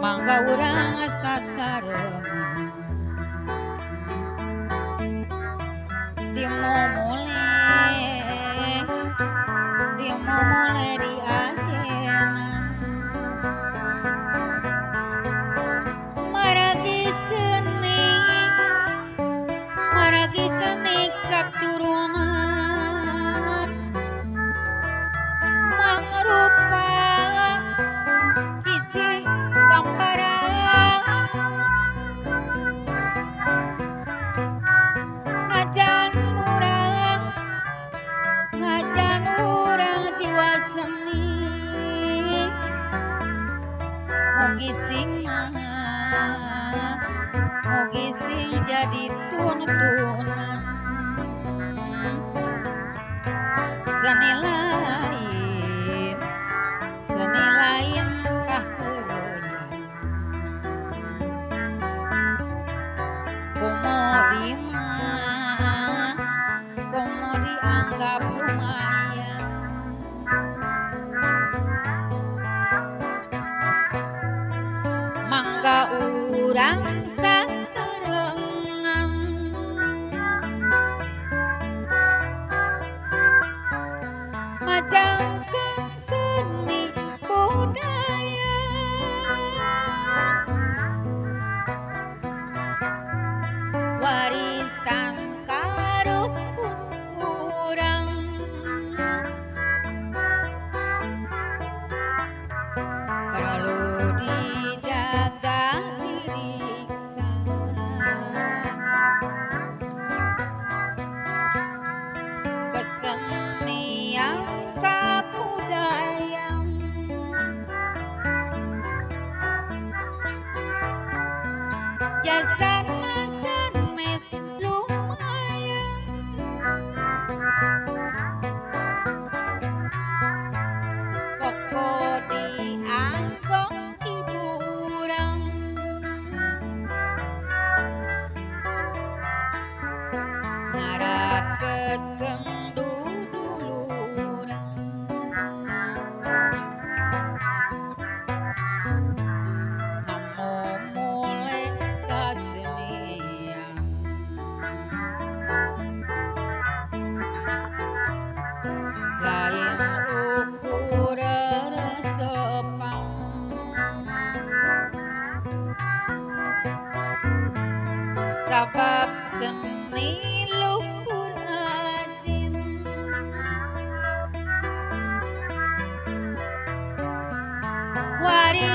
mangga urang sasarengan dimomole di ajenan maragi seni katurunan mangrupa hiji gambaran ngajan urang jiwa seni mugi sing jadi tuntunan seni lain kaheula komo dianggap lumayan mangga urang sasarengan majangkeun seni budaya warisan karuhurang perlu dijaga diriksa kesenian kabudayaan jasad sanes lumayan pokok dianggong hiburan ngarakeun duduluran ngamomole kasenian lain ukur resepang sabab seni luhur rajin wari